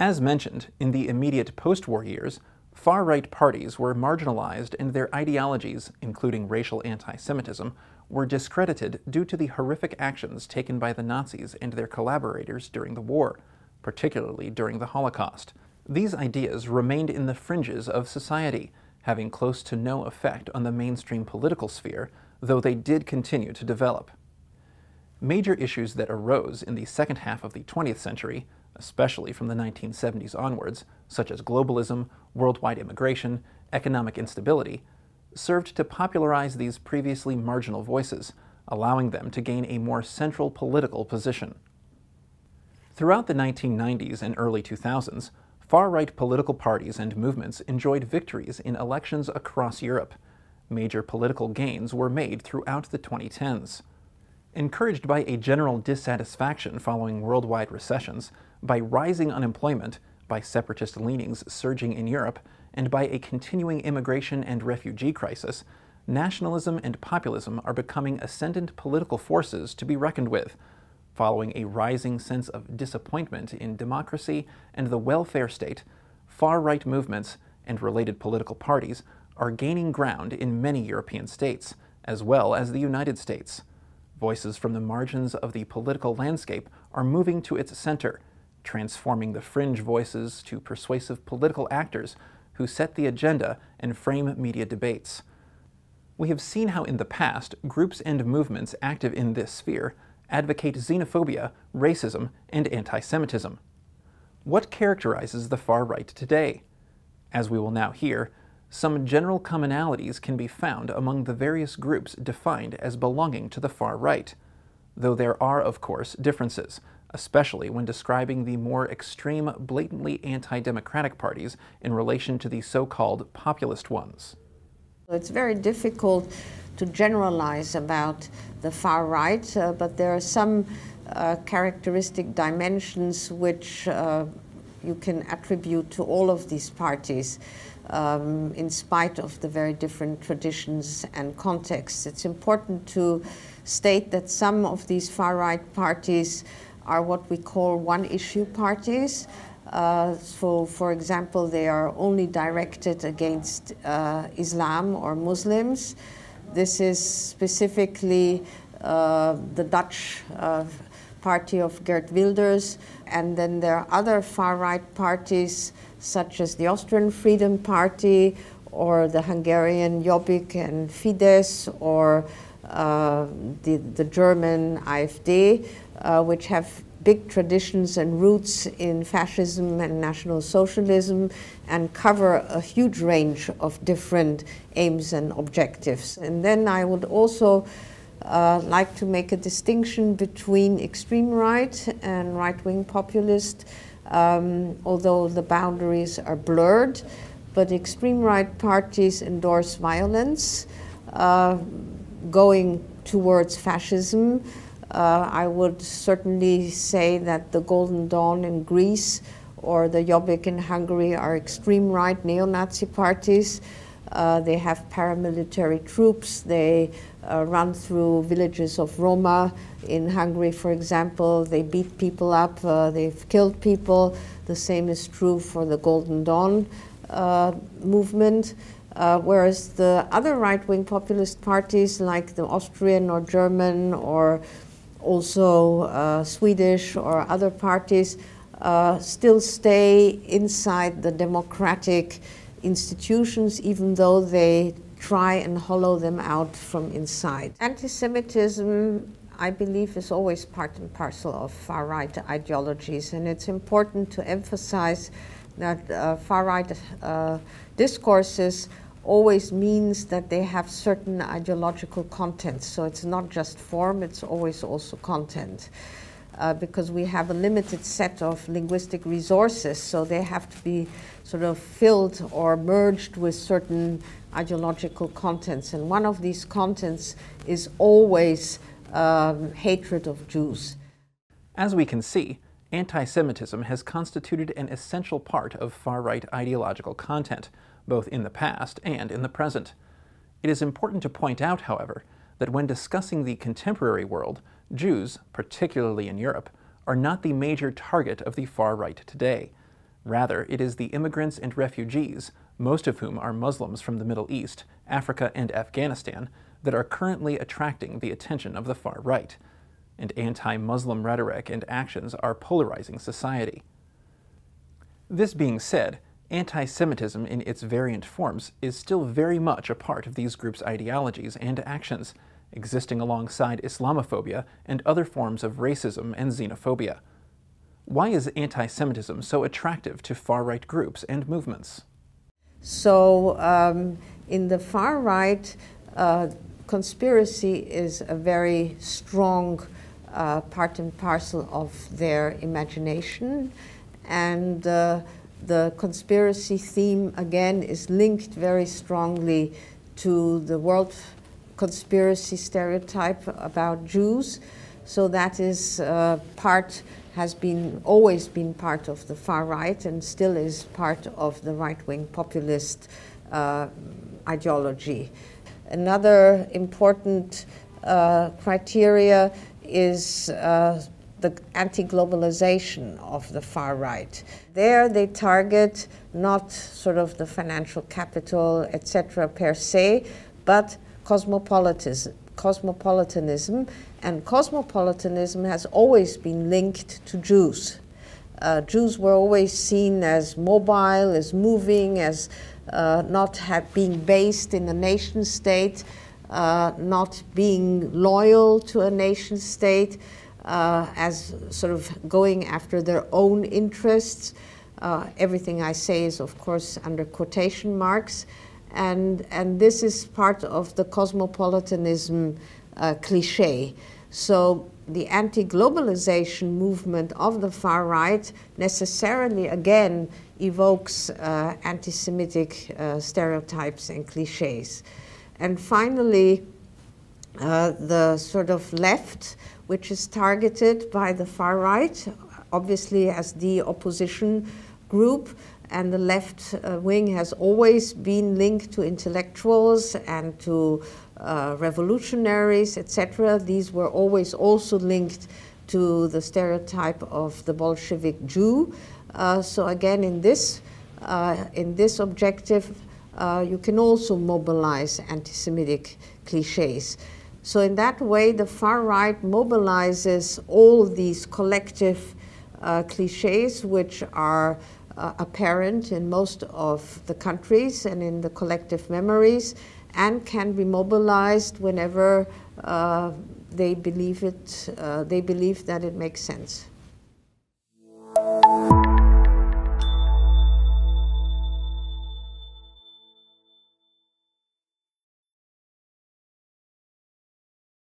As mentioned, in the immediate post-war years, far-right parties were marginalized and their ideologies, including racial anti-Semitism, were discredited due to the horrific actions taken by the Nazis and their collaborators during the war, particularly during the Holocaust. These ideas remained in the fringes of society, having close to no effect on the mainstream political sphere, though they did continue to develop. Major issues that arose in the second half of the 20th century, especially from the 1970s onwards, such as globalism, worldwide immigration, economic instability, served to popularize these previously marginal voices, allowing them to gain a more central political position. Throughout the 1990s and early 2000s, far-right political parties and movements enjoyed victories in elections across Europe. Major political gains were made throughout the 2010s. Encouraged by a general dissatisfaction following worldwide recessions, by rising unemployment, by separatist leanings surging in Europe, and by a continuing immigration and refugee crisis, nationalism and populism are becoming ascendant political forces to be reckoned with, following a rising sense of disappointment in democracy and the welfare state. Far-right movements and related political parties are gaining ground in many European states, as well as the United States. Voices from the margins of the political landscape are moving to its center, transforming the fringe voices to persuasive political actors who set the agenda and frame media debates. We have seen how in the past, groups and movements active in this sphere advocate xenophobia, racism, and anti-Semitism. What characterizes the far right today? As we will now hear, some general commonalities can be found among the various groups defined as belonging to the far right, though there are, of course, differences, especially when describing the more extreme, blatantly anti-democratic parties in relation to the so-called populist ones. It's very difficult to generalize about the far right, but there are some characteristic dimensions which you can attribute to all of these parties. In spite of the very different traditions and contexts. It's important to state that some of these far-right parties are what we call one-issue parties. So, for example, they are only directed against Islam or Muslims. This is specifically the Dutch party of Geert Wilders, and then there are other far-right parties such as the Austrian Freedom Party or the Hungarian Jobbik and Fidesz, or the German AfD, which have big traditions and roots in fascism and National Socialism and cover a huge range of different aims and objectives. And then I would also like to make a distinction between extreme right and right-wing populist, although the boundaries are blurred. But extreme right parties endorse violence, going towards fascism. I would certainly say that the Golden Dawn in Greece or the Jobbik in Hungary are extreme right neo-Nazi parties. They have paramilitary troops. They run through villages of Roma. In Hungary, for example, they beat people up. They've killed people. The same is true for the Golden Dawn movement. Whereas the other right-wing populist parties like the Austrian or German or also Swedish or other parties still stay inside the democratic institutions, even though they try and hollow them out from inside. Anti-Semitism, I believe, is always part and parcel of far-right ideologies, and it's important to emphasize that far-right discourses always means that they have certain ideological content. So it's not just form, it's always also content. Because we have a limited set of linguistic resources, so they have to be sort of filled or merged with certain ideological contents. And one of these contents is always hatred of Jews. As we can see, anti-Semitism has constituted an essential part of far-right ideological content, both in the past and in the present. It is important to point out, however, that when discussing the contemporary world, Jews, particularly in Europe, are not the major target of the far right today. Rather, it is the immigrants and refugees, most of whom are Muslims from the Middle East, Africa, and Afghanistan, that are currently attracting the attention of the far right. And anti-Muslim rhetoric and actions are polarizing society. This being said, anti-Semitism in its variant forms is still very much a part of these groups' ideologies and actions, existing alongside Islamophobia and other forms of racism and xenophobia. Why is anti-Semitism so attractive to far-right groups and movements? So, in the far right, conspiracy is a very strong part and parcel of their imagination, and the conspiracy theme again is linked very strongly to the world conspiracy stereotype about Jews. So that is has always been part of the far right and still is part of the right-wing populist ideology. Another important criteria is the anti-globalization of the far right. There they target not sort of the financial capital, etc. per se, but cosmopolitanism. And cosmopolitanism has always been linked to Jews. Jews were always seen as mobile, as moving, as not being based in a nation state, not being loyal to a nation state, as sort of going after their own interests. Everything I say is, of course, under quotation marks. And this is part of the cosmopolitanism cliche. So the anti-globalization movement of the far right necessarily, again, evokes anti-Semitic stereotypes and cliches. And finally, the sort of left, which is targeted by the far right, obviously as the opposition group, and the left wing has always been linked to intellectuals and to revolutionaries, etc. These were always also linked to the stereotype of the Bolshevik Jew. So again, in this objective, you can also mobilize anti-Semitic cliches. So in that way, the far right mobilizes all these collective cliches which are apparent in most of the countries and in the collective memories, and can be mobilized whenever they believe that it makes sense.